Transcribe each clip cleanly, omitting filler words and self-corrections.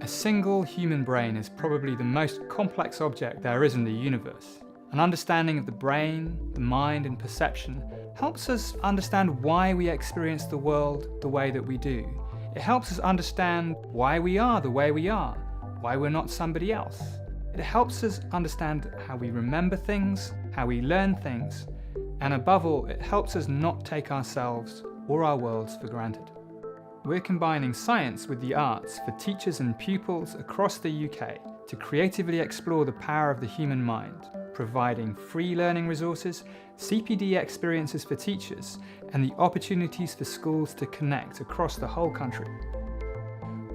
A single human brain is probably the most complex object there is in the universe. An understanding of the brain, the mind, and perception helps us understand why we experience the world the way that we do. It helps us understand why we are the way we are, why we're not somebody else. It helps us understand how we remember things, how we learn things, and above all, it helps us not take ourselves or our worlds for granted. We're combining science with the arts for teachers and pupils across the UK to creatively explore the power of the human mind, providing free learning resources, CPD experiences for teachers, and the opportunities for schools to connect across the whole country.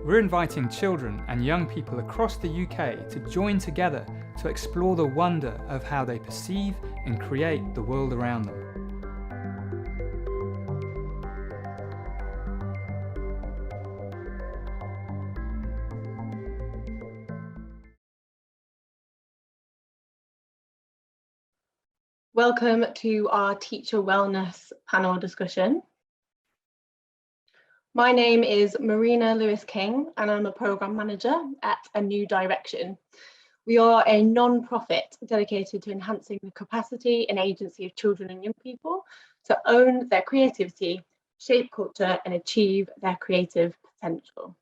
We're inviting children and young people across the UK to join together to explore the wonder of how they perceive and create the world around them. Welcome to our Teacher Wellness panel discussion. My name is Marina Lewis-King and I'm a Programme Manager at A New Direction. We are a non-profit dedicated to enhancing the capacity and agency of children and young people to own their creativity, shape culture and achieve their creative potential.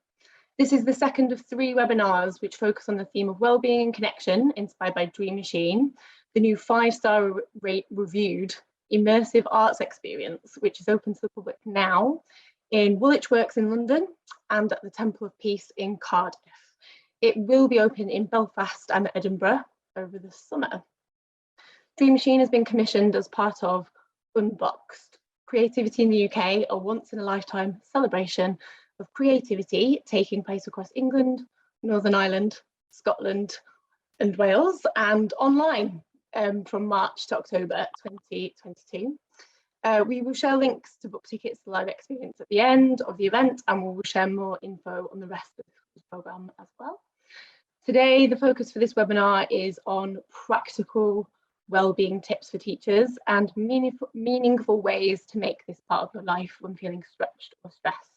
This is the second of 3 webinars which focus on the theme of wellbeing and connection inspired by Dreamachine, the new 5-star reviewed immersive arts experience, which is open to the public now in Woolwich Works in London and at the Temple of Peace in Cardiff. It will be open in Belfast and Edinburgh over the summer. Dreamachine has been commissioned as part of Unboxed, Creativity in the UK, a once-in-a-lifetime celebration of creativity taking place across England, Northern Ireland, Scotland and Wales, and online from March to October 2022. We will share links to book tickets to live experience at the end of the event, and we will share more info on the rest of the programme as well. Today, the focus for this webinar is on practical wellbeing tips for teachers and meaningful ways to make this part of your life when feeling stretched or stressed.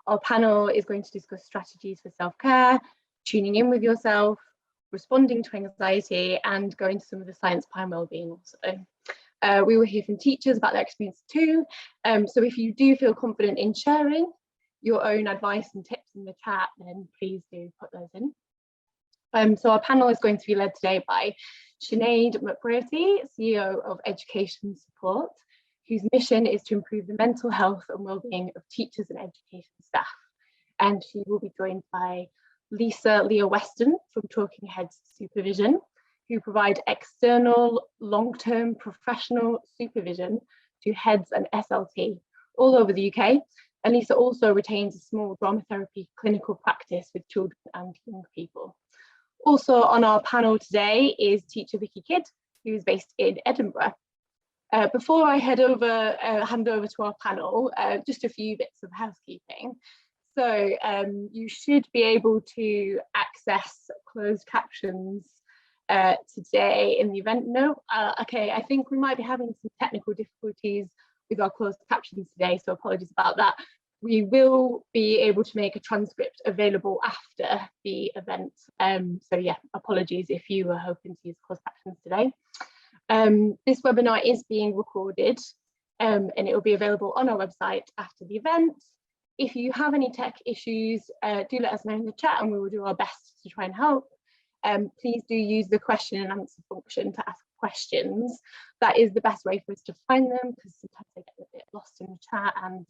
Our panel is going to discuss strategies for self-care, tuning in with yourself, responding to anxiety, and going to some of the science behind wellbeing also. We will hear from teachers about their experience too. So if you do feel confident in sharing your own advice and tips in the chat, then please do put those in. So our panel is going to be led today by Sinéad Mc Brearty, CEO of Education Support, whose mission is to improve the mental health and wellbeing of teachers and education staff. And she will be joined by Lisa Lea-Weston from Talking Heads Supervision, who provide external long-term professional supervision to heads and SLT all over the UK. And Lisa also retains a small drama therapy clinical practice with children and young people. Also on our panel today is teacher Vicky Kidd, who is based in Edinburgh. Before I hand over to our panel, just a few bits of housekeeping. So you should be able to access closed captions today in the event. No, okay, I think we might be having some technical difficulties with our closed captions today, so apologies about that. We will be able to make a transcript available after the event. So yeah, apologies if you were hoping to use closed captions today. This webinar is being recorded and it will be available on our website after the event. If you have any tech issues, do let us know in the chat and we will do our best to try and help. Please do use the question and answer function to ask questions. That is the best way for us to find them because sometimes they get a bit lost in the chat, and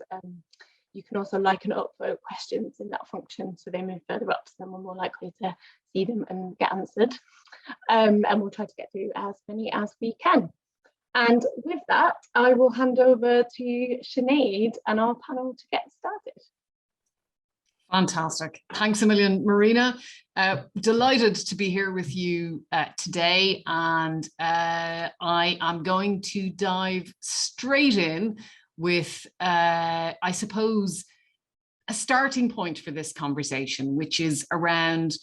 you can also like and upvote questions in that function so they move further up, so then we're more likely to see them and get answered. And we'll try to get through as many as we can. And with that, I will hand over to Sinéad and our panel to get started. Fantastic. Thanks a million, Marina. Delighted to be here with you today. And I am going to dive straight in with, I suppose, a starting point for this conversation, which is around,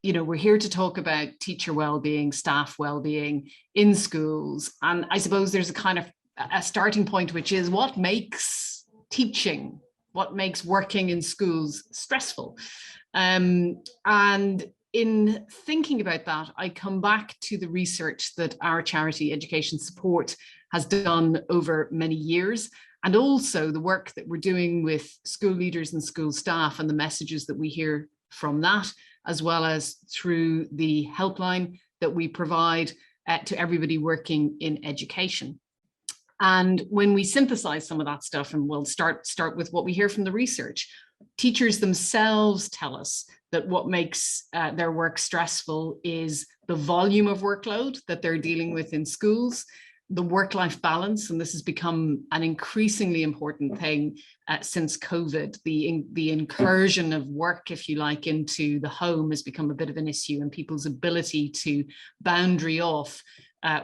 you know, we're here to talk about teacher well-being, staff well-being in schools. And I suppose there's a kind of a starting point, which is what makes teaching, what makes working in schools stressful. And in thinking about that, I come back to the research that our charity Education Support has done over many years, and also the work that we're doing with school leaders and school staff and the messages that we hear from that, as well as through the helpline that we provide to everybody working in education. And when we synthesize some of that stuff, and we'll start with what we hear from the research, teachers themselves tell us that what makes their work stressful is the volume of workload that they're dealing with in schools, the work-life balance, and this has become an increasingly important thing since COVID. The incursion of work, if you like, into the home has become a bit of an issue, and people's ability to boundary off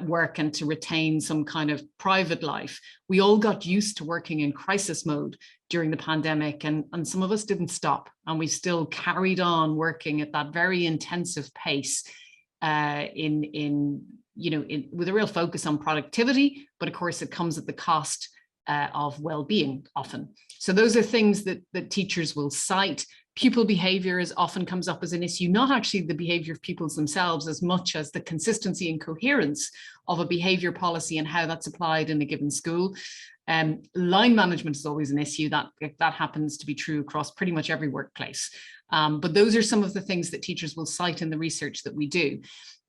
work and to retain some kind of private life. We all got used to working in crisis mode during the pandemic, and some of us didn't stop, and we still carried on working at that very intensive pace with a real focus on productivity, but of course it comes at the cost of well-being often. So those are things that teachers will cite. Pupil behavior often comes up as an issue, not actually the behavior of pupils themselves as much as the consistency and coherence of a behavior policy and how that's applied in a given school. Line management is always an issue. That happens to be true across pretty much every workplace. But those are some of the things that teachers will cite in the research that we do.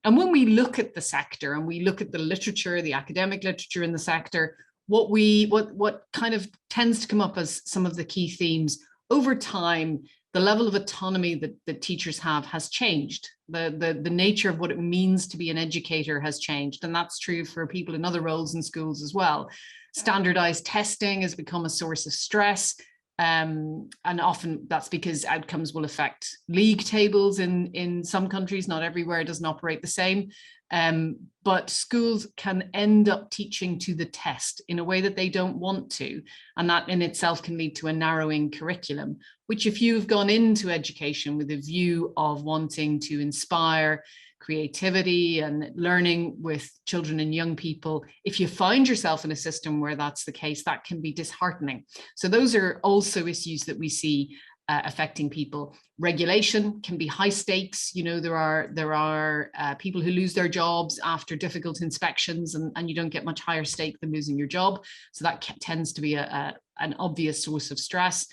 And when we look at the sector and we look at the literature, the academic literature in the sector, what kind of tends to come up as some of the key themes over time, the level of autonomy that teachers have has changed. The nature of what it means to be an educator has changed. And that's true for people in other roles in schools as well. Standardized testing has become a source of stress. And often that's because outcomes will affect league tables in some countries. Not everywhere doesn't operate the same. But schools can end up teaching to the test in a way that they don't want to. And that in itself can lead to a narrowing curriculum, which if you've gone into education with a view of wanting to inspire creativity and learning with children and young people, if you find yourself in a system where that's the case, that can be disheartening. So those are also issues that we see affecting people. Regulation can be high stakes. You know, there are people who lose their jobs after difficult inspections, and you don't get much higher stake than losing your job. So that tends to be an obvious source of stress.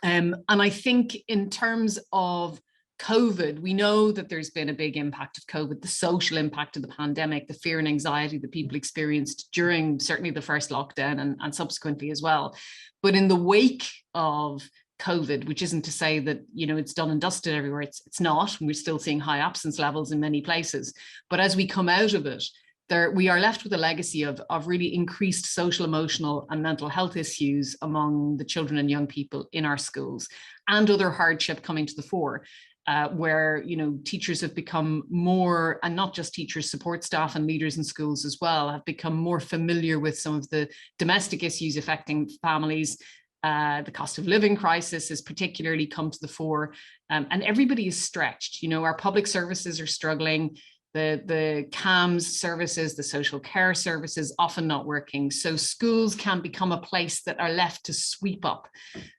And I think in terms of COVID, we know that there's been a big impact of COVID, the social impact of the pandemic, the fear and anxiety that people experienced during certainly the first lockdown and subsequently as well. But in the wake of COVID, which isn't to say that, you know, it's done and dusted everywhere, it's not, and we're still seeing high absence levels in many places. But as we come out of it, we are left with a legacy of really increased social, emotional and mental health issues among the children and young people in our schools, and other hardship coming to the fore. Where, you know, teachers have become more, and not just teachers, support staff and leaders in schools as well, have become more familiar with some of the domestic issues affecting families. The cost of living crisis has particularly come to the fore, and everybody is stretched. You know, our public services are struggling. The CAMS services, the social care services, often not working. So schools can become a place that are left to sweep up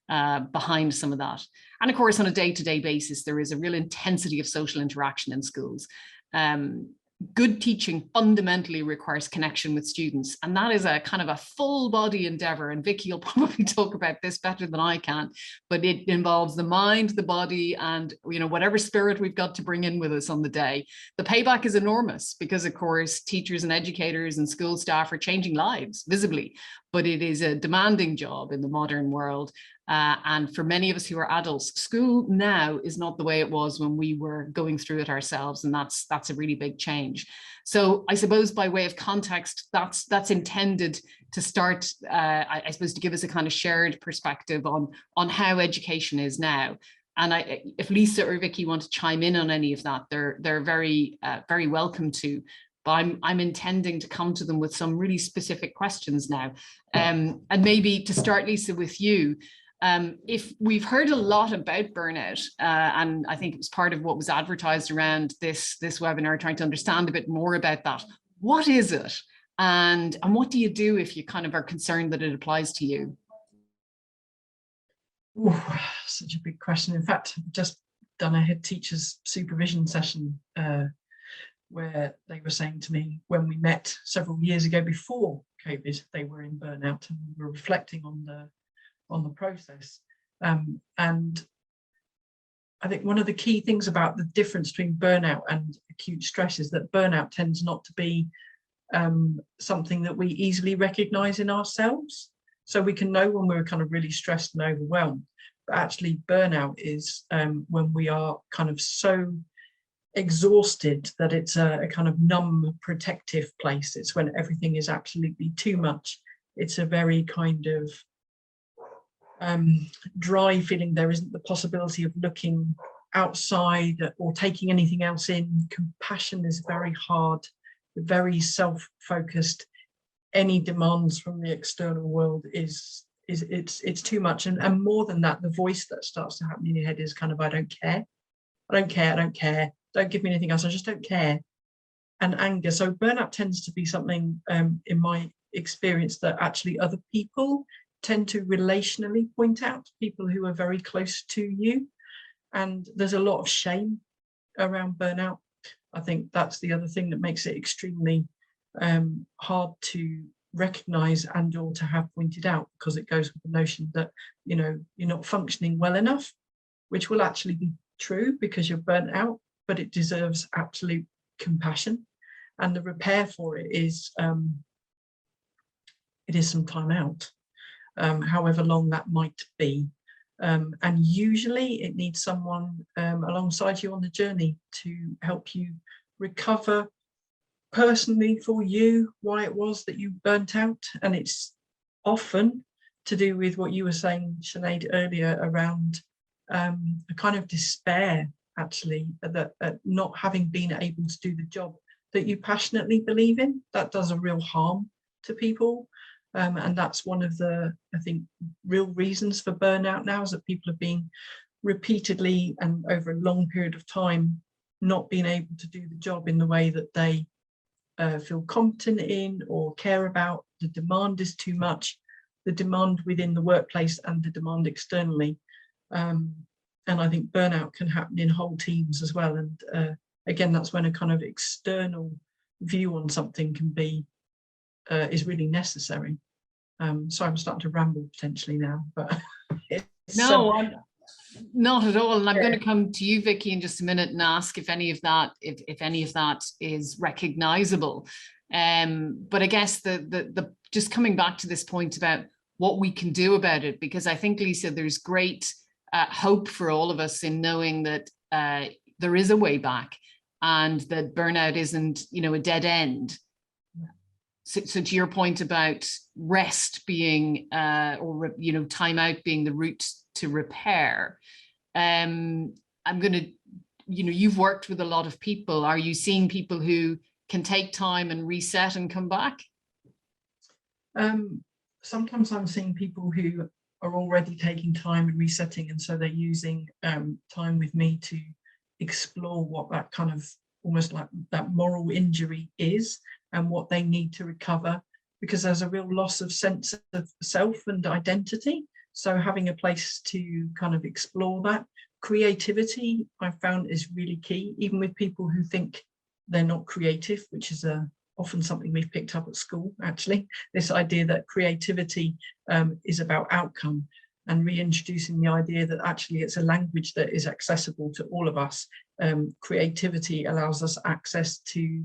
behind some of that. And of course, on a day-to-day basis, there is a real intensity of social interaction in schools. Good teaching fundamentally requires connection with students, and that is a kind of a full body endeavor. And Vicky will probably talk about this better than I can, but it involves the mind, the body, and, you know, whatever spirit we've got to bring in with us on the day. The payback is enormous because, of course, teachers and educators and school staff are changing lives visibly, but it is a demanding job in the modern world. And for many of us who are adults, school now is not the way it was when we were going through it ourselves, and that's a really big change. So I suppose by way of context, that's intended to start, I suppose, to give us a kind of shared perspective on how education is now. And if Lisa or Vicky want to chime in on any of that, they're very welcome to. But I'm intending to come to them with some really specific questions now, and maybe to start, Lisa, with you. If we've heard a lot about burnout, and I think it was part of what was advertised around this webinar, trying to understand a bit more about that. What is it? And what do you do if you kind of are concerned that it applies to you? Ooh, such a big question. In fact, I've just done a head teachers supervision session where they were saying to me, when we met several years ago before COVID, they were in burnout, and we were reflecting on the process. And I think one of the key things about the difference between burnout and acute stress is that burnout tends not to be something that we easily recognize in ourselves. So we can know when we're kind of really stressed and overwhelmed, but actually burnout is when we are kind of so exhausted that it's a kind of numb protective place. It's when everything is absolutely too much. It's a very kind of dry feeling. There isn't the possibility of looking outside or taking anything else in. Compassion is very hard, very self-focused. Any demands from the external world it's too much, and more than that, the voice that starts to happen in your head is kind of, I don't care, don't give me anything else, I just don't care. And anger. So burnout tends to be something in my experience that actually other people tend to relationally point out, people who are very close to you, and there's a lot of shame around burnout. I think that's the other thing that makes it extremely hard to recognize and or to have pointed out, because it goes with the notion that, you know, you're not functioning well enough, which will actually be true because you're burnt out, but it deserves absolute compassion, and the repair for it is some time out, however long that might be, and usually it needs someone alongside you on the journey to help you recover personally for you why it was that you burnt out. And it's often to do with what you were saying, Sinead, earlier around a kind of despair, actually, that not having been able to do the job that you passionately believe in. That does a real harm to people, and that's one of the, I think, real reasons for burnout now, is that people have been repeatedly and over a long period of time not being able to do the job in the way that they feel competent in or care about. The demand is too much, the demand within the workplace and the demand externally. And I think burnout can happen in whole teams as well. And again, that's when a kind of external view on something can be, is really necessary. So I'm starting to ramble potentially now, but no, I'm not at all. And I'm going to come to you, Vicky, in just a minute and ask if any of that, if any of that is recognizable. But I guess the just coming back to this point about what we can do about it, because I think, Lisa, there's great hope for all of us in knowing that there is a way back, and that burnout isn't, you know, a dead end. So to your point about rest being, or, you know, time out being the route to repair, I'm going to, you know, you've worked with a lot of people. Are you seeing people who can take time and reset and come back? Sometimes I'm seeing people who are already taking time and resetting, and so they're using time with me to explore what that kind of, almost like that moral injury is, and what they need to recover, because there's a real loss of sense of self and identity. So having a place to kind of explore that. Creativity, I found, is really key, even with people who think they're not creative, which is often something we've picked up at school, actually. This idea that creativity is about outcome, and reintroducing the idea that actually it's a language that is accessible to all of us. Creativity allows us access to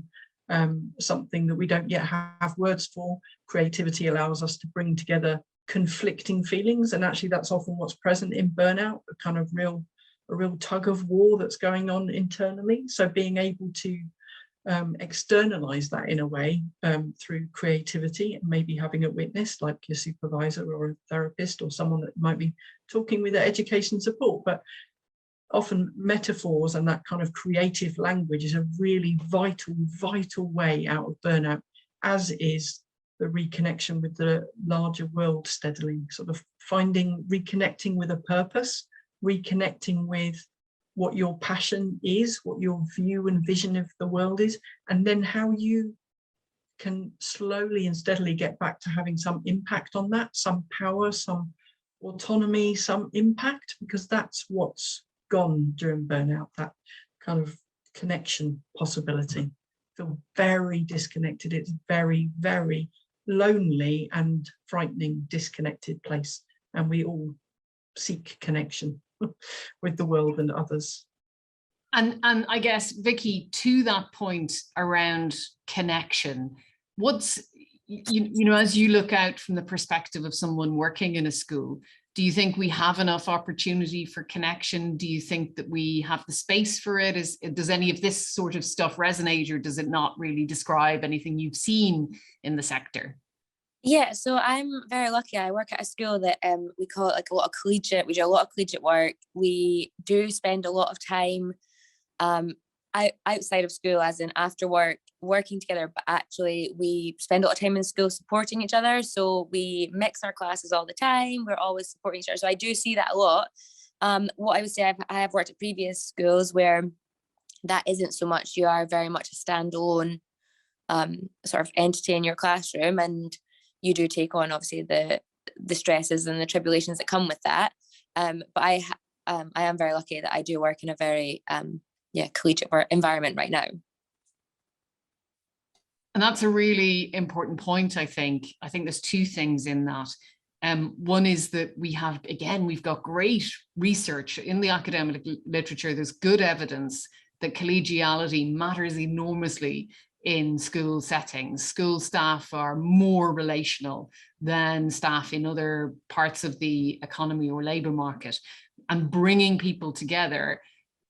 something that we don't yet have words for. Creativity allows us to bring together conflicting feelings, and actually that's often what's present in burnout, a kind of a real tug of war that's going on internally. So being able to externalize that in a way through creativity, and maybe having a witness like your supervisor or a therapist or someone that might be talking with their education support. But often metaphors and that kind of creative language is a really vital way out of burnout, as is the reconnection with the larger world steadily, sort of reconnecting with a purpose, reconnecting with what your passion is, what your view and vision of the world is, and then how you can slowly and steadily get back to having some impact on that, some power, some autonomy, some impact, because that's what's gone during burnout, that kind of connection possibility. Feel very disconnected. It's very, very lonely and frightening, disconnected place. And we all seek connection with the world and others. And I guess, Vicky, to that point around connection, what's, you know, as you look out from the perspective of someone working in a school, do you think we have enough opportunity for connection? Do you think that we have the space for it? Does any of this sort of stuff resonate, or does it not really describe anything you've seen in the sector? Yeah, so I'm very lucky. I work at a school that we call it like a lot of collegiate. We do a lot of collegiate work. We do spend a lot of time outside of school, as in after work, working together, but actually we spend a lot of time in school supporting each other. So we mix our classes all the time. We're always supporting each other. So I do see that a lot. What I would say, I have worked at previous schools where that isn't so much. You are very much a standalone sort of entity in your classroom, and you do take on obviously the stresses and the tribulations that come with that. But I am very lucky that I do work in a very collegiate environment right now. And that's a really important point, I think. I think there's two things in that. One is that we've got great research in the academic literature. There's good evidence that collegiality matters enormously in school settings. School staff are more relational than staff in other parts of the economy or labour market. And bringing people together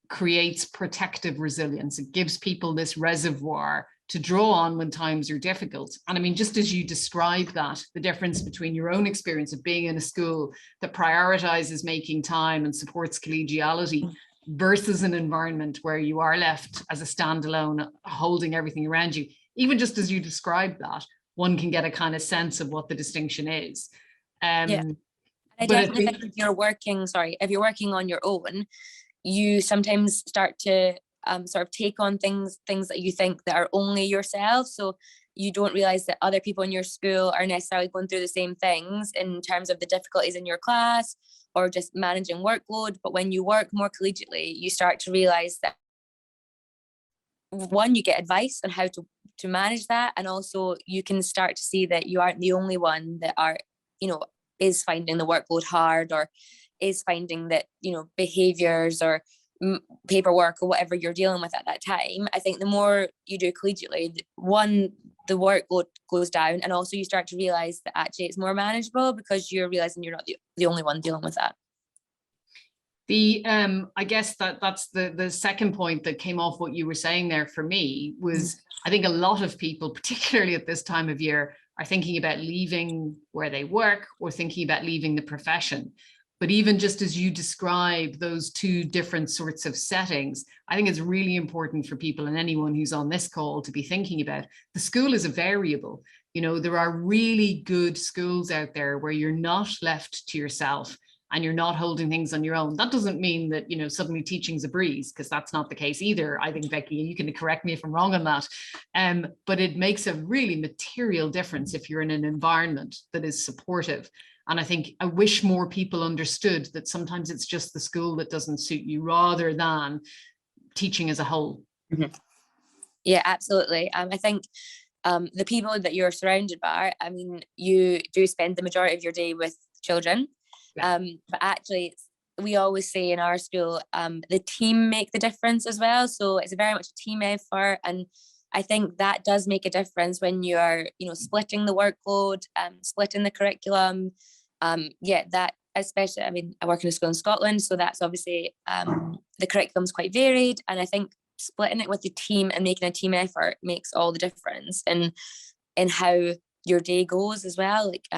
creates protective resilience. It gives people this reservoir to draw on when times are difficult. And I mean, just as you describe that, the difference between your own experience of being in a school that prioritizes making time and supports collegiality versus an environment where you are left as a standalone, holding everything around you. Even just as you describe that, one can get a kind of sense of what the distinction is. I definitely think if you're working on your own, you sometimes start to sort of take on things that you think that are only yourself. So you don't realize that other people in your school are necessarily going through the same things in terms of the difficulties in your class or just managing workload. But when you work more collegiately, you start to realize that, one, you get advice on how to manage that, and also you can start to see that you aren't the only one that is finding the workload hard, or is finding that behaviors or paperwork or whatever you're dealing with at that time. I think the more you do collegiately, one, the workload goes down, and also you start to realize that actually it's more manageable because you're realizing you're not the only one dealing with that. I guess that's the second point that came off what you were saying there for me was, I think a lot of people, particularly at this time of year, are thinking about leaving where they work or thinking about leaving the profession. But even just as you describe those two different sorts of settings, I think it's really important for people and anyone who's on this call to be thinking about the school is a variable. There are really good schools out there where you're not left to yourself and you're not holding things on your own. That doesn't mean that, suddenly teaching's a breeze, because that's not the case either. I think, Becky, you can correct me if I'm wrong on that. But it makes a really material difference if you're in an environment that is supportive. And I think I wish more people understood that sometimes it's just the school that doesn't suit you rather than teaching as a whole. Mm-hmm. Yeah, absolutely. I think the people that you're surrounded by, I mean, you do spend the majority of your day with children. Yeah. But actually, we always say in our school, the team make the difference as well. So it's very much a team effort. And I think that does make a difference when you are, splitting the workload, splitting the curriculum. That especially, I mean, I work in a school in Scotland, so that's obviously the curriculum's quite varied. And I think splitting it with the team and making a team effort makes all the difference in how your day goes as well. Like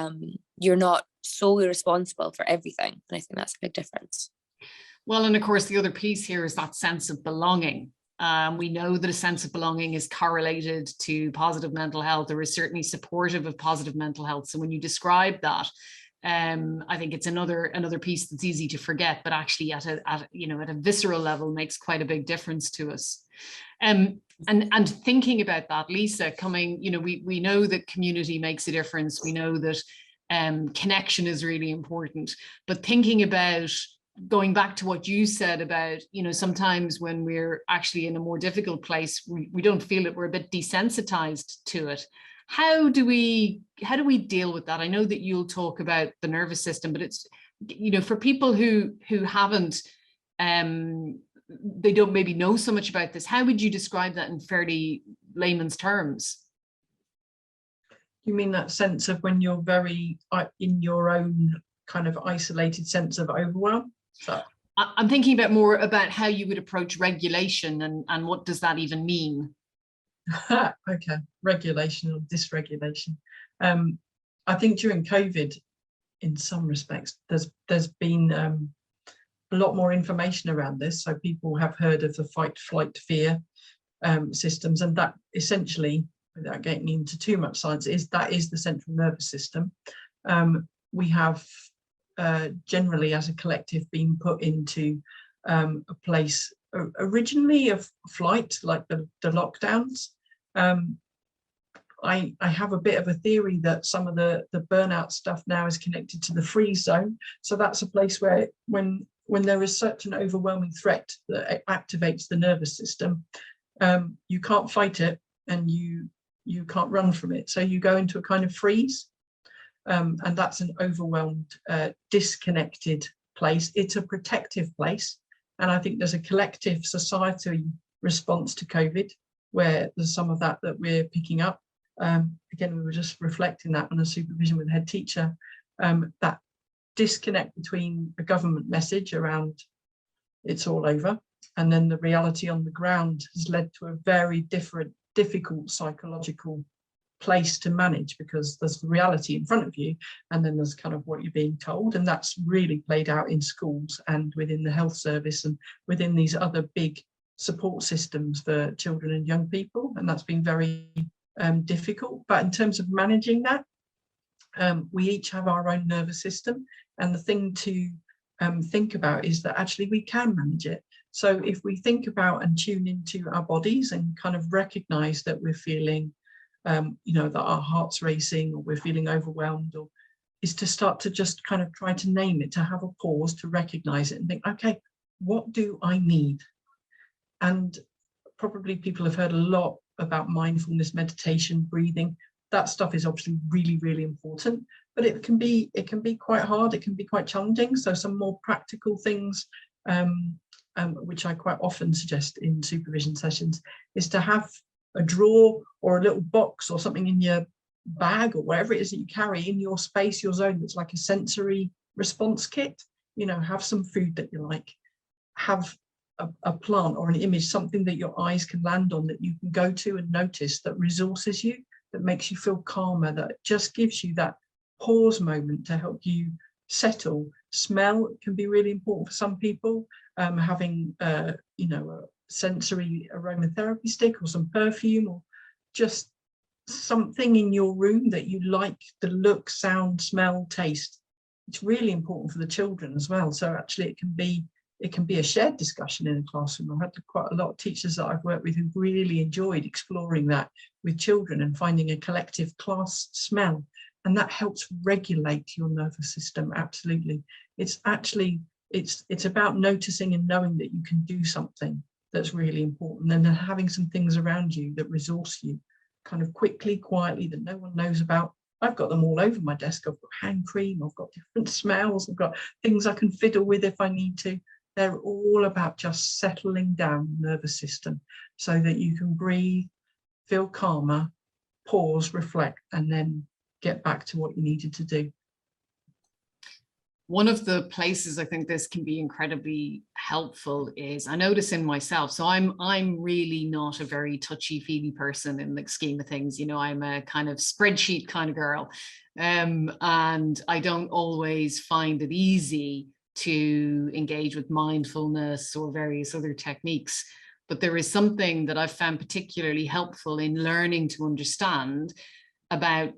you're not solely responsible for everything. And I think that's a big difference. Well, and of course, the other piece here is that sense of belonging. We know that a sense of belonging is correlated to positive mental health, or is certainly supportive of positive mental health. So when you describe that, I think it's another piece that's easy to forget, but actually at a visceral level makes quite a big difference to us. And thinking about that, Lisa, we know that community makes a difference. We know that connection is really important. But thinking about, going back to what you said about, you know, sometimes when we're actually in a more difficult place, we don't feel it, we're a bit desensitized to it. How do we deal with that? I know that you'll talk about the nervous system, but it's, you know, for people who haven't, they don't maybe know so much about this, how would you describe that in fairly layman's terms? You mean that sense of when you're very in your own kind of isolated sense of overwhelm? So I'm thinking about more about how you would approach regulation and what does that even mean? Okay, regulation or dysregulation. I think during COVID, in some respects, there's been a lot more information around this. So people have heard of the fight, flight, fear systems, and that essentially, without getting into too much science, is the central nervous system. We have generally as a collective been put into a place originally of flight, like the lockdowns. I have a bit of a theory that some of the burnout stuff now is connected to the freeze zone. So that's a place where when there is such an overwhelming threat that activates the nervous system, you can't fight it and you can't run from it. So you go into a kind of freeze. And that's an overwhelmed, disconnected place. It's a protective place. And I think there's a collective society response to COVID where there's some of that we're picking up. Again, we were just reflecting that on a supervision with a head teacher, that disconnect between a government message around it's all over, and then the reality on the ground has led to a very difficult psychological place to manage, because there's the reality in front of you and then there's kind of what you're being told, and that's really played out in schools and within the health service and within these other big support systems for children and young people, and that's been very difficult. But in terms of managing that, we each have our own nervous system, and the thing to think about is that actually we can manage it. So if we think about and tune into our bodies and kind of recognize that we're feeling you know, that our heart's racing or we're feeling overwhelmed, or is to start to just kind of try to name it, to have a pause, to recognize it and think, okay, what do I need? And probably people have heard a lot about mindfulness, meditation, breathing. That stuff is obviously really, really important, but it can be quite hard. It can be quite challenging. So some more practical things, which I quite often suggest in supervision sessions, is to have a drawer or a little box or something in your bag or wherever it is that you carry in your space, your zone, that's like a sensory response kit. You know, have some food that you like, have a plant or an image, something that your eyes can land on, that you can go to and notice, that resources you, that makes you feel calmer, that just gives you that pause moment to help you settle. Smell can be really important for some people. Having you know, a sensory aromatherapy stick or some perfume, or just something in your room that you like, the look, sound, smell, taste. It's really important for the children as well. So actually it can be a shared discussion in a classroom. I've had quite a lot of teachers that I've worked with who really enjoyed exploring that with children and finding a collective class smell, and that helps regulate your nervous system. Absolutely. It's actually it's about noticing and knowing that you can do something that's really important, and then having some things around you that resource you kind of quickly, quietly, that no one knows about. I've got them all over my desk. I've got hand cream, I've got different smells, I've got things I can fiddle with if I need to. They're all about just settling down the nervous system so that you can breathe, feel calmer, pause, reflect, and then get back to what you needed to do. One of the places I think this can be incredibly helpful is, I notice in myself, so I'm really not a very touchy-feely person in the scheme of things. You know, I'm a kind of spreadsheet kind of girl, and I don't always find it easy to engage with mindfulness or various other techniques. But there is something that I've found particularly helpful in learning to understand about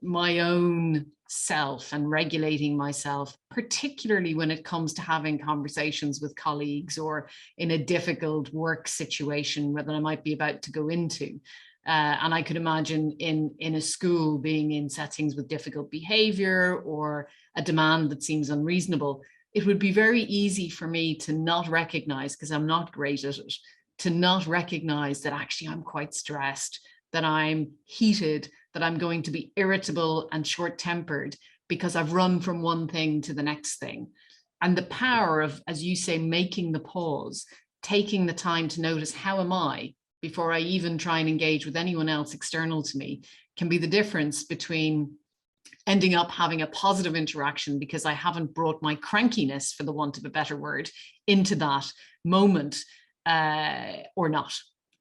my own self and regulating myself, particularly when it comes to having conversations with colleagues or in a difficult work situation that I might be about to go into. And I could imagine in a school being in settings with difficult behavior or a demand that seems unreasonable, it would be very easy for me to not recognize, because I'm not great at it, to not recognize that actually I'm quite stressed, that I'm heated, that I'm going to be irritable and short-tempered because I've run from one thing to the next thing. And the power of, as you say, making the pause, taking the time to notice, how am I, before I even try and engage with anyone else external to me, can be the difference between ending up having a positive interaction because I haven't brought my crankiness, for the want of a better word, into that moment or not.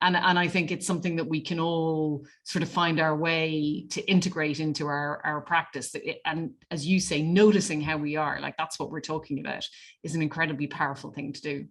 And I think it's something that we can all sort of find our way to integrate into our practice. And as you say, noticing how we are, like that's what we're talking about, is an incredibly powerful thing to do.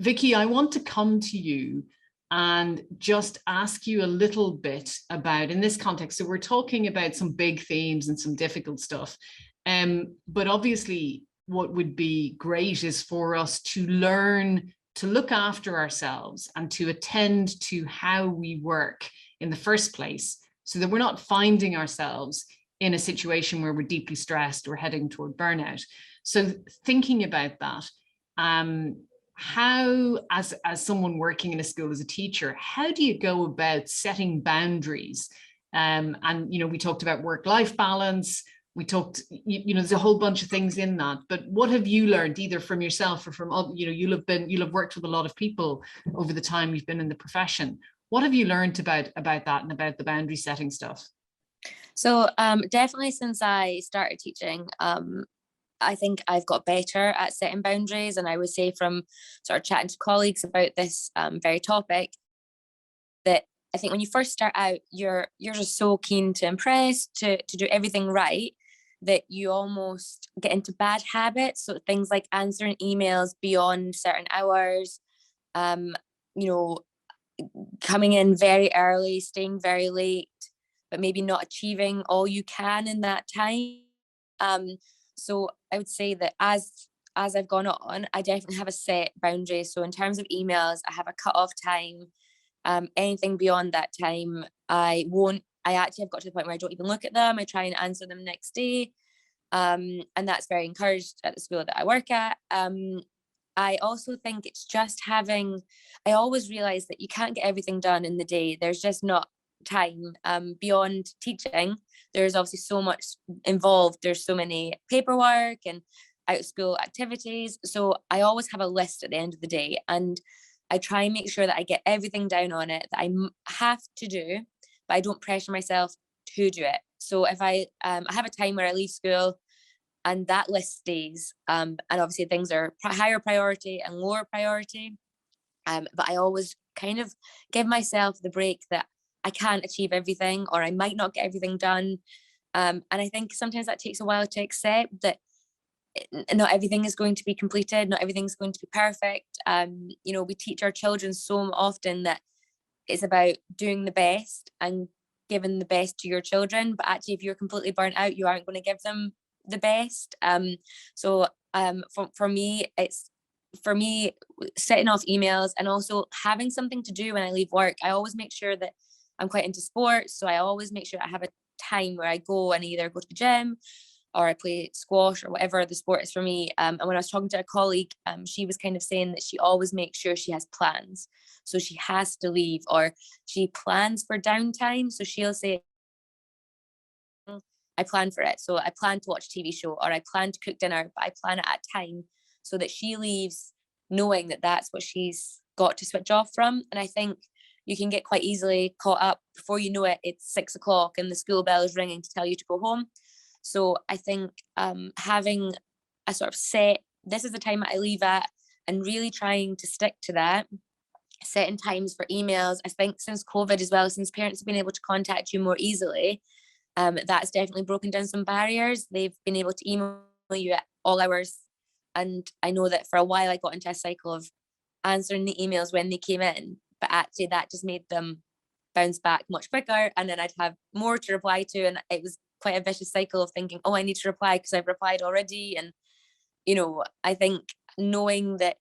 Vicky, I want to come to you and just ask you a little bit about, in this context, so we're talking about some big themes and some difficult stuff, but obviously what would be great is for us to learn to look after ourselves and to attend to how we work in the first place, so that we're not finding ourselves in a situation where we're deeply stressed or heading toward burnout. So thinking about that, how, as someone working in a school as a teacher, how do you go about setting boundaries? And, you know, we talked about work-life balance. We talked, you know, there's a whole bunch of things in that, but what have you learned, either from yourself or from, you know, you'll have worked with a lot of people over the time you've been in the profession. What have you learned about that and about the boundary setting stuff? So definitely since I started teaching, I think I've got better at setting boundaries. And I would say, from sort of chatting to colleagues about this very topic, that I think when you first start out, you're just so keen to impress, to do everything right, that you almost get into bad habits. So things like answering emails beyond certain hours, you know, coming in very early, staying very late, but maybe not achieving all you can in that time. So I would say that as I've gone on, I definitely have a set boundary. So in terms of emails, I have a cut-off time. Anything beyond that time, I actually have got to the point where I don't even look at them. I try and answer them next day. And that's very encouraged at the school that I work at. I also think it's just I always realize that you can't get everything done in the day. There's just not time. Beyond teaching, there's obviously so much involved. There's so many paperwork and out of school activities. So I always have a list at the end of the day, and I try and make sure that I get everything down on it that I have to do, but I don't pressure myself to do it. So if I have a time where I leave school and that list stays, and obviously things are higher priority and lower priority, but I always kind of give myself the break that I can't achieve everything, or I might not get everything done. And I think sometimes that takes a while to accept that not everything is going to be completed, not everything's going to be perfect. You know, we teach our children so often that it's about doing the best and giving the best to your children, but actually if you're completely burnt out, you aren't going to give them the best. So for me, setting off emails and also having something to do when I leave work. I always make sure that I'm quite into sports, so I always make sure I have a time where I go and either go to the gym or I play squash or whatever the sport is for me. And when I was talking to a colleague, she was kind of saying that she always makes sure she has plans. So she has to leave, or she plans for downtime. So she'll say, I plan for it. So I plan to watch a TV show, or I plan to cook dinner, but I plan it at time so that she leaves knowing that that's what she's got to switch off from. And I think you can get quite easily caught up. Before you know it, it's 6 o'clock and the school bell is ringing to tell you to go home. So I think having a sort of set, this is the time that I leave at, and really trying to stick to that, setting times for emails. I think since COVID as well, since parents have been able to contact you more easily, that's definitely broken down some barriers. They've been able to email you at all hours. And I know that for a while I got into a cycle of answering the emails when they came in, but actually that just made them bounce back much quicker. And then I'd have more to reply to. And it was quite a vicious cycle of thinking, oh, I need to reply because I've replied already. And, you know, I think knowing that,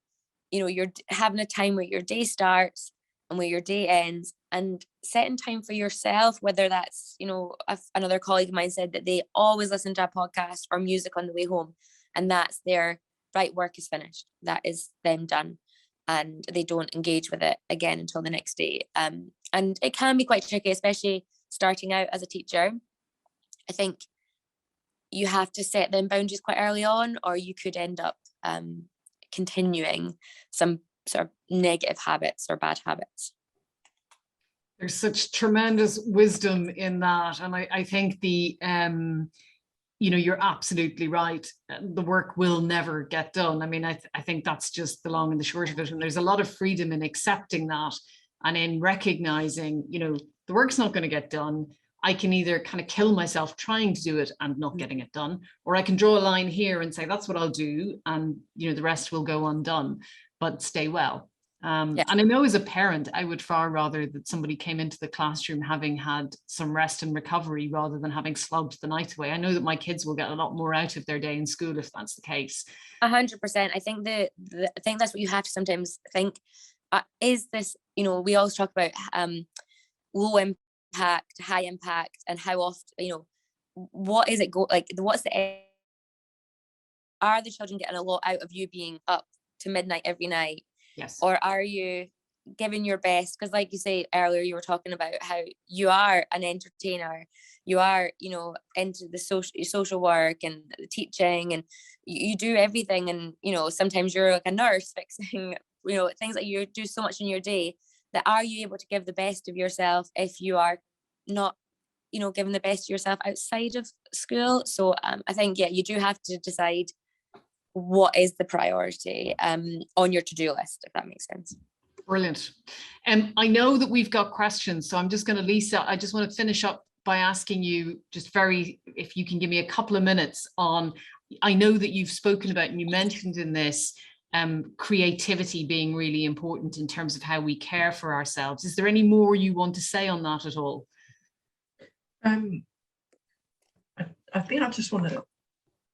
you know, you're having a time where your day starts and where your day ends, and setting time for yourself, whether that's, you know, another colleague of mine said that they always listen to a podcast or music on the way home, and that's their right, work is finished, that is them done, and they don't engage with it again until the next day. And it can be quite tricky, especially starting out as a teacher. I think you have to set them boundaries quite early on, or you could end up continuing some sort of negative habits or bad habits. There's such tremendous wisdom in that. And I think the, you know, you're absolutely right. The work will never get done. I mean, I think that's just the long and the short of it. And there's a lot of freedom in accepting that and in recognizing, you know, the work's not going to get done. I can either kind of kill myself trying to do it and not getting it done, or I can draw a line here and say, that's what I'll do. And, you know, the rest will go undone, but stay well. And I know as a parent, I would far rather that somebody came into the classroom having had some rest and recovery rather than having slogged the night away. I know that my kids will get a lot more out of their day in school if that's the case. 100%. I think I think that's what you have to sometimes think. Is this, you know, we always talk about low impact, high impact, and how often, you know, what is it what's the, are the children getting a lot out of you being up to midnight every night? Yes. Or are you giving your best? Because like you say earlier, you were talking about how you are an entertainer, you are, you know, into the social work and the teaching, and you do everything. And, you know, sometimes you're like a nurse fixing, you know, things that you do so much in your day, that are you able to give the best of yourself if you are not, you know, giving the best of yourself outside of school? So I think, yeah, you do have to decide what is the priority on your to-do list, if that makes sense. Brilliant. I know that we've got questions, so I'm just going to, Lisa, I just want to finish up by asking you just if you can give me a couple of minutes on, I know that you've spoken about, and you mentioned in this, creativity being really important in terms of how we care for ourselves. Is there any more you want to say on that at all? I think I just want to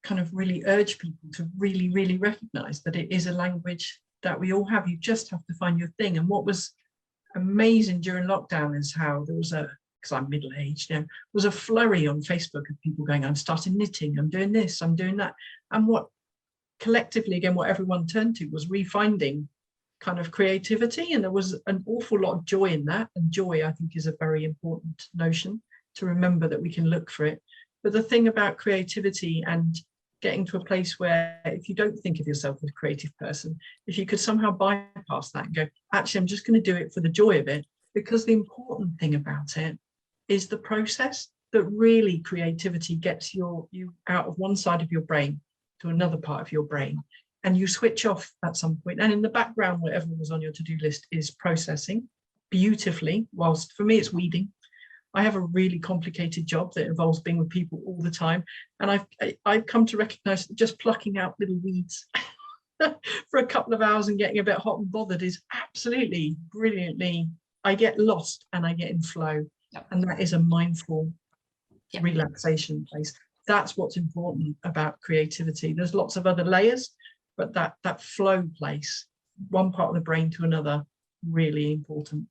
kind of really urge people to really recognize that it is a language that we all have. You just have to find your thing. And what was amazing during lockdown is how there was because I'm middle-aged now, was a flurry on Facebook of people going, I'm starting knitting, I'm doing this, I'm doing that. And what collectively, again, what everyone turned to was refinding kind of creativity. And there was an awful lot of joy in that. And joy, I think, is a very important notion to remember, that we can look for it. But the thing about creativity and getting to a place where, if you don't think of yourself as a creative person, if you could somehow bypass that and go, actually, I'm just going to do it for the joy of it, because the important thing about it is the process, that really creativity gets you out of one side of your brain to another part of your brain, and you switch off at some point. And in the background, whatever was on your to-do list is processing beautifully, whilst for me it's weeding. I have a really complicated job that involves being with people all the time. And I've come to recognize that just plucking out little weeds for a couple of hours and getting a bit hot and bothered is absolutely brilliantly, I get lost and I get in flow. Yep. And that is a mindful relaxation place. That's what's important about creativity. There's lots of other layers, but that flow place, one part of the brain to another, really important.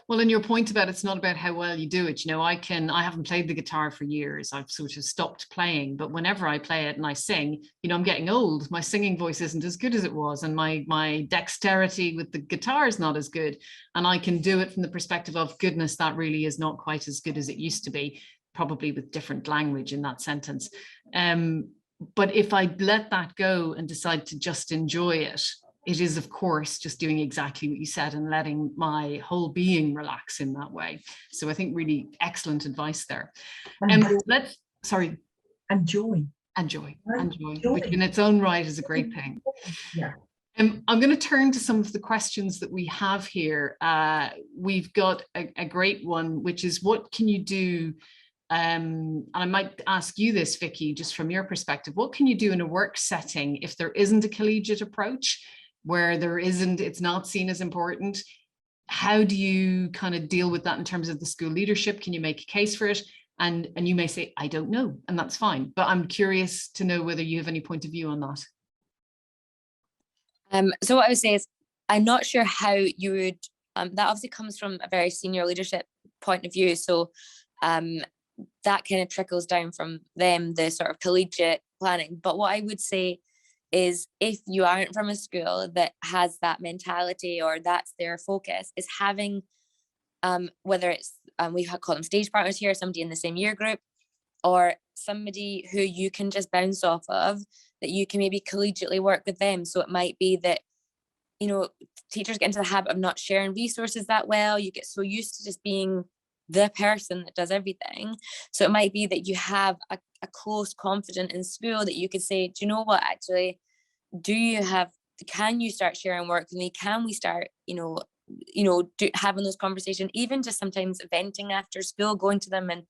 Well, and your point about it's not about how well you do it, you know, I haven't played the guitar for years. I've sort of stopped playing, but whenever I play it and I sing, you know, I'm getting old. My singing voice isn't as good as it was, and my dexterity with the guitar is not as good. And I can do it from the perspective of, goodness, that really is not quite as good as it used to be, probably with different language in that sentence. But if I let that go and decide to just enjoy it, it is, of course, just doing exactly what you said and letting my whole being relax in that way. So I think really excellent advice there. And joy, which in its own right is a great thing. Yeah. I'm going to turn to some of the questions that we have here. We've got a great one, which is, what can you do? And I might ask you this, Vicky, just from your perspective, what can you do in a work setting if there isn't a collegiate approach, where it's not seen as important? How do you kind of deal with that in terms of the school leadership? Can you make a case for it? And you may say, I don't know, and that's fine. But I'm curious to know whether you have any point of view on that. So what I would say is, I'm not sure how you would That obviously comes from a very senior leadership point of view. So that kind of trickles down from them, the sort of collegiate planning. But what I would say is, if you aren't from a school that has that mentality or that's their focus, is having, whether it's, we call them stage partners here, somebody in the same year group, or somebody who you can just bounce off of, that you can maybe collegiately work with them. So it might be that, you know, teachers get into the habit of not sharing resources that well. You get so used to just being the person that does everything. So it might be that you have a close confidant in school that you could say, do you know what, actually, can you start sharing work with me? Can we start, having those conversations, even just sometimes venting after school, going to them and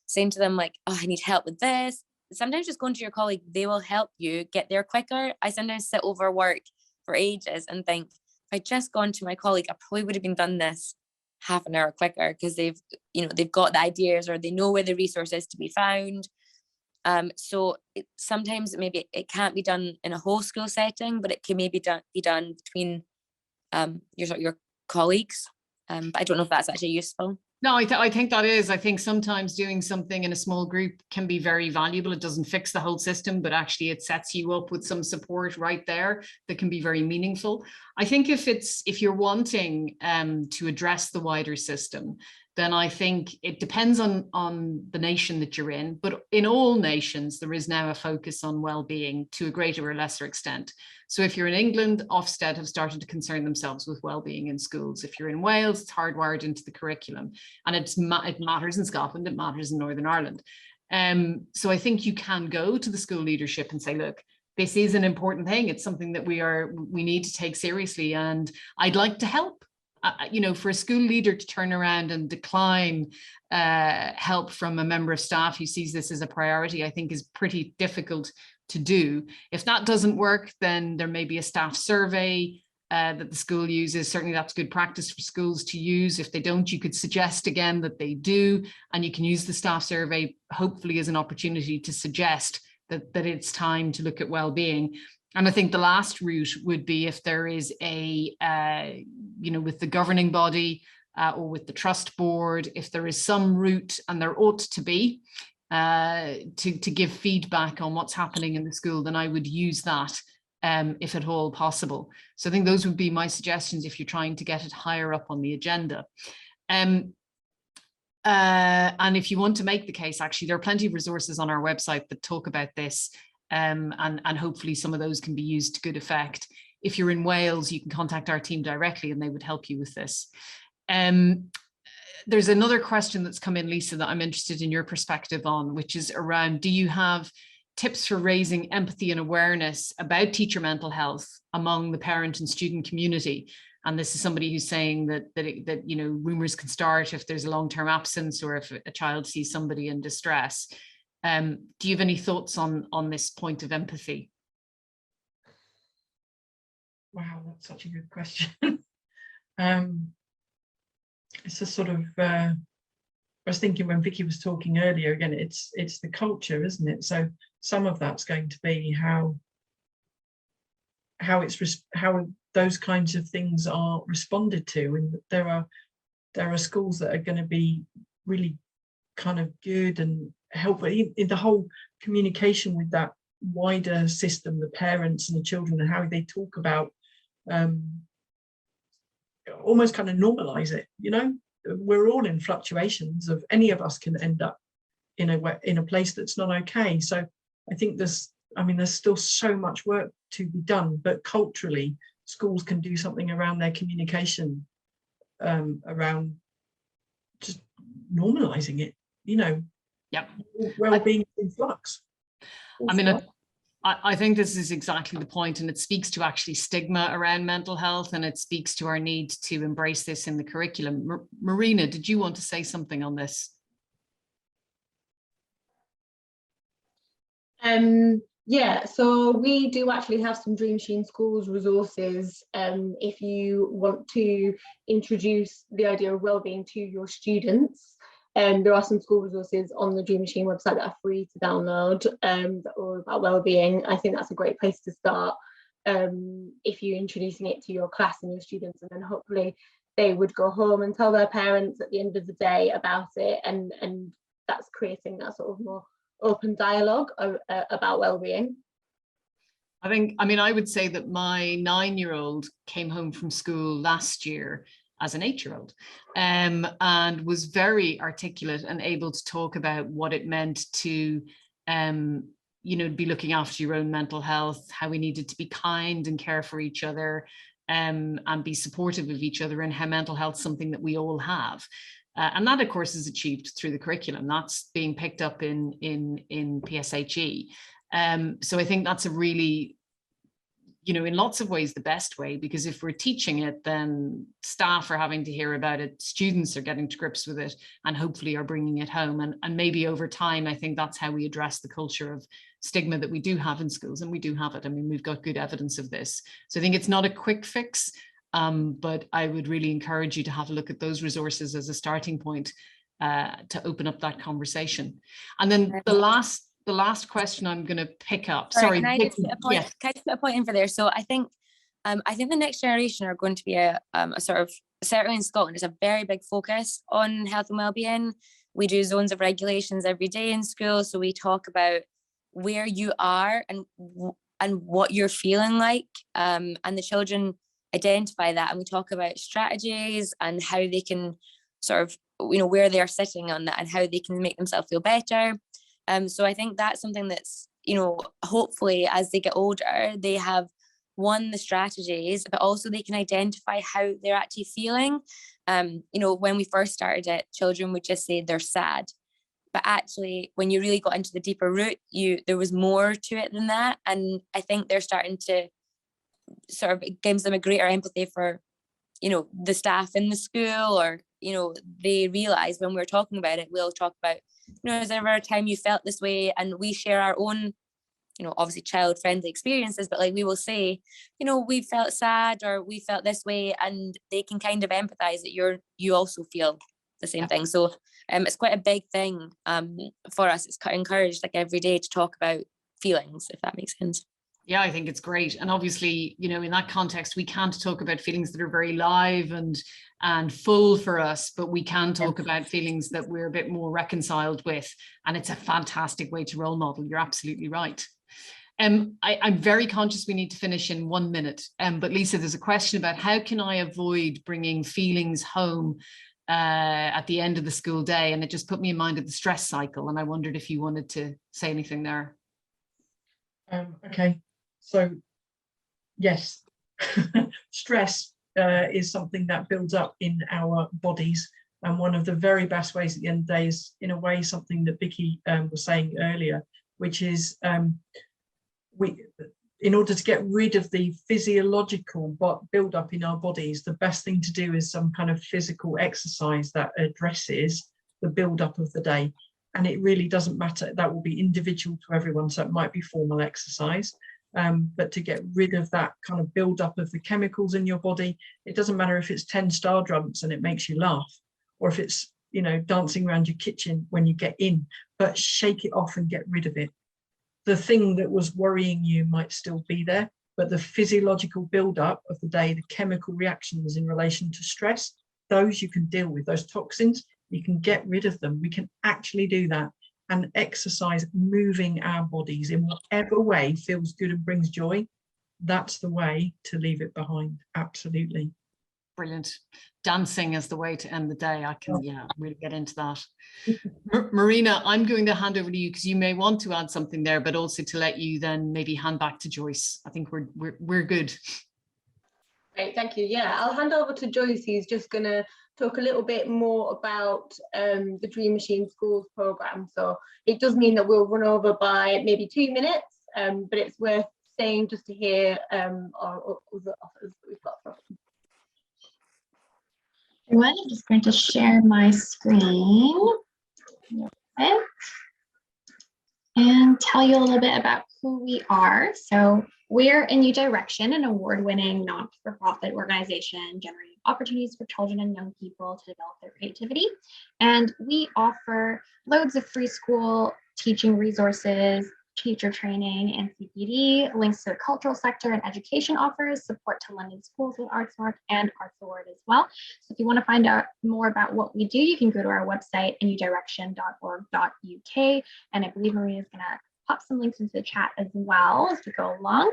saying to them, like, oh, I need help with this. Sometimes just going to your colleague, they will help you get there quicker. I sometimes sit over work for ages and think, if I'd just gone to my colleague, I probably would have been done this half an hour quicker, because they've got the ideas, or they know where the resource is to be found. So sometimes maybe it can't be done in a whole school setting, but it can maybe be done between your colleagues. But I don't know if that's actually useful. No, I think that is. I think sometimes doing something in a small group can be very valuable. It doesn't fix the whole system, but actually it sets you up with some support right there that can be very meaningful. I think if you're wanting to address the wider system, then I think it depends on the nation that you're in. But in all nations, there is now a focus on well-being to a greater or lesser extent. So if you're in England, Ofsted have started to concern themselves with well-being in schools. If you're in Wales, it's hardwired into the curriculum. And it matters in Scotland, it matters in Northern Ireland. So I think you can go to the school leadership and say, look, this is an important thing. It's something that we need to take seriously, and I'd like to help. For a school leader to turn around and decline help from a member of staff who sees this as a priority, I think is pretty difficult to do. If that doesn't work, then there may be a staff survey that the school uses. Certainly that's good practice for schools to use. If they don't, you could suggest again that they do, and you can use the staff survey hopefully as an opportunity to suggest that it's time to look at well-being. And I think the last route would be if there is with the governing body or with the trust board, if there is some route, and there ought to be, to give feedback on what's happening in the school, then I would use that if at all possible. So I think those would be my suggestions if you're trying to get it higher up on the agenda. And if you want to make the case, actually, there are plenty of resources on our website that talk about this. And hopefully some of those can be used to good effect. If you're in Wales, you can contact our team directly and they would help you with this. There's another question that's come in, Lisa, that I'm interested in your perspective on, which is around, do you have tips for raising empathy and awareness about teacher mental health among the parent and student community? And this is somebody who's saying that rumors can start if there's a long-term absence or if a child sees somebody in distress. Do you have any thoughts on this point of empathy? Wow, that's such a good question. It's a sort of, I was thinking when Vicky was talking earlier, again, it's the culture, isn't it? So some of that's going to be how those kinds of things are responded to, and there are schools that are going to be really kind of good and helpful in the whole communication with that wider system, the parents and the children, and how they talk about almost kind of normalize it. We're all in fluctuations of, any of us can end up in a place that's not okay. So I think there's still so much work to be done, but culturally schools can do something around their communication, around just normalizing it. Yep. Well-being in flux. I think this is exactly the point, and it speaks to actually stigma around mental health, and it speaks to our need to embrace this in the curriculum. Marina, did you want to say something on this? Yeah, so we do actually have some Dreamachine Schools resources if you want to introduce the idea of wellbeing to your students. There are some school resources on the Dreamachine website that are free to download that are all about wellbeing. I think that's a great place to start if you're introducing it to your class and your students, and then hopefully they would go home and tell their parents at the end of the day about it, and that's creating that sort of more open dialogue about well-being. I would say that my 9-year-old came home from school last year as an 8-year-old, and was very articulate and able to talk about what it meant to be looking after your own mental health, how we needed to be kind and care for each other, and be supportive of each other, and how mental health is something that we all have. And that, of course, is achieved through the curriculum. That's being picked up in PSHE. So I think that's a really, in lots of ways, the best way, because if we're teaching it, then staff are having to hear about it, students are getting to grips with it, and hopefully are bringing it home. And maybe over time, I think that's how we address the culture of stigma that we do have in schools, and we do have it. I mean, we've got good evidence of this. So I think it's not a quick fix, but I would really encourage you to have a look at those resources as a starting point to open up that conversation. And then the last question I'm going to pick up. Sorry, can I just put a point? Yes. Can I just put a point in for there? So I think the next generation are going to be a sort of, certainly in Scotland, it's a very big focus on health and wellbeing. We do zones of regulations every day in school, so we talk about where you are and what you're feeling like, and the children identify that, and we talk about strategies and how they can sort of, where they are sitting on that and how they can make themselves feel better. So I think that's something that's, hopefully as they get older, they have the strategies, but also they can identify how they're actually feeling. When we first started it, children would just say they're sad. But actually, when you really got into the deeper root, there was more to it than that. And I think they're starting to sort of, it gives them a greater empathy for, the staff in the school, or, they realize when we're talking about it, we'll talk about, is there ever a time you felt this way? And we share our own, obviously child-friendly experiences, but like we will say, we felt sad or we felt this way, and they can kind of empathize that you also feel the same thing. So it's quite a big thing for us. It's encouraged like every day to talk about feelings, if that makes sense. Yeah, I think it's great. And obviously, in that context, we can't talk about feelings that are very live and full for us, but we can talk about feelings that we're a bit more reconciled with. And it's a fantastic way to role model. You're absolutely right. I'm very conscious we need to finish in 1 minute. But Lisa, there's a question about how can I avoid bringing feelings home at the end of the school day? And it just put me in mind of the stress cycle. And I wondered if you wanted to say anything there. Okay. So, yes, stress is something that builds up in our bodies. And one of the very best ways at the end of the day is, in a way, something that Vicky was saying earlier, which is in order to get rid of the physiological build up in our bodies, the best thing to do is some kind of physical exercise that addresses the build up of the day. And it really doesn't matter. That will be individual to everyone. So it might be formal exercise. But to get rid of that kind of build up of the chemicals in your body, it doesn't matter if it's 10 star drums and it makes you laugh, or if it's, dancing around your kitchen when you get in, but shake it off and get rid of it. The thing that was worrying you might still be there, but the physiological build up of the day, the chemical reactions in relation to stress, those you can deal with. Those toxins, you can get rid of them. We can actually do that. And exercise, moving our bodies in whatever way feels good and brings joy, that's the way to leave it behind. Absolutely. Brilliant. Dancing is the way to end the day. I can really get into that. Marina, I'm going to hand over to you because you may want to add something there, but also to let you then maybe hand back to Joyce. I think we're good. Great, thank you. Yeah, I'll hand over to Joyce, who's just going to talk a little bit more about the Dreamachine Schools programme. So it does mean that we'll run over by maybe 2 minutes, but it's worth staying just to hear our other offers that we've got for them. Everyone, I'm just going to share my screen and tell you a little bit about who we are. So we're a New Direction, an award-winning not-for-profit organization generating opportunities for children and young people to develop their creativity. And we offer loads of free school teaching resources, teacher training and CPD, links to the cultural sector and education offers, support to London schools with Arts North and Arts Award as well. So if you want to find out more about what we do, you can go to our website, anudirection.org.uk. And I believe Maria is going to pop some links into the chat as well as we go along.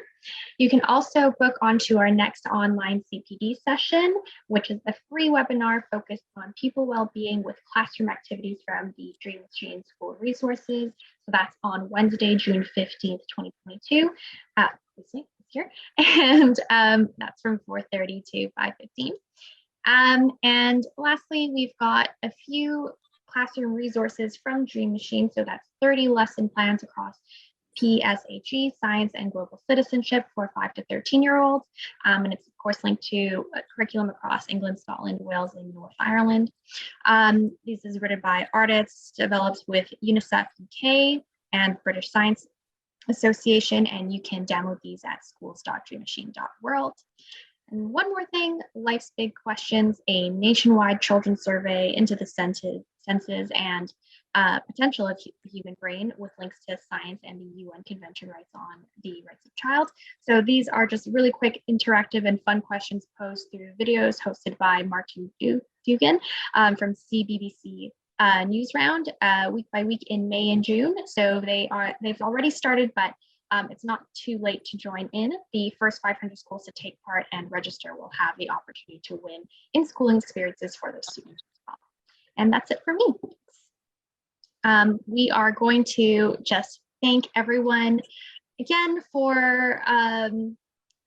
You can also book onto our next online CPD session, which is a free webinar focused on people well-being with classroom activities from the Dreamachine School resources. So that's on Wednesday, June 15th, 2022. Here. And that's from 4:30 to 5:15. And lastly, we've got a few classroom resources from Dreamachine. So that's 30 lesson plans across PSHE, science and global citizenship for 5 to 13-year-olds. And it's of course linked to a curriculum across England, Scotland, Wales, and North Ireland. This is written by artists, developed with UNICEF UK and British Science Association, and you can download these at schools.dreamachine.world. And one more thing, Life's Big Questions, a nationwide children's survey into the senses and potential of the human brain with links to science and the UN Convention on the Rights of Child. So these are just really quick, interactive and fun questions posed through videos hosted by Martin Dugan from CBBC News Round week by week in May and June. So they've already started, but it's not too late to join in. The first 500 schools to take part and register will have the opportunity to win in-schooling experiences for those students as well. And that's it for me. We are going to just thank everyone again for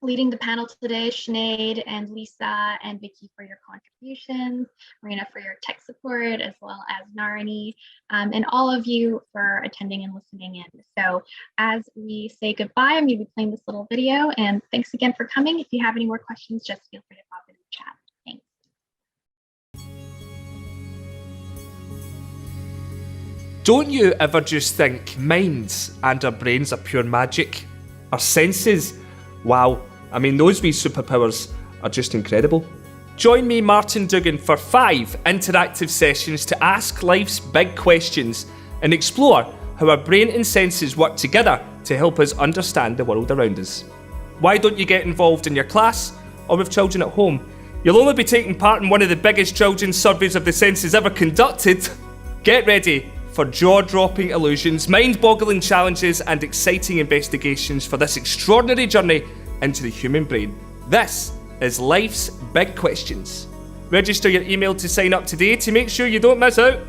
leading the panel today, Sinead and Lisa and Vicky for your contributions, Marina for your tech support, as well as Narini, and all of you for attending and listening in. So as we say goodbye, I'm going to be playing this little video, and thanks again for coming. If you have any more questions, just feel free to pop in the chat. Thanks. Don't you ever just think minds and our brains are pure magic? Our senses? Wow, I mean those wee superpowers are just incredible. Join me, Martin Dugan, for 5 interactive sessions to ask life's big questions and explore how our brain and senses work together to help us understand the world around us. Why don't you get involved in your class or with children at home? You'll only be taking part in one of the biggest children's surveys of the senses ever conducted. Get ready for jaw-dropping illusions, mind-boggling challenges and exciting investigations for this extraordinary journey into the human brain. This is Life's Big Questions. Register your email to sign up today to make sure you don't miss out.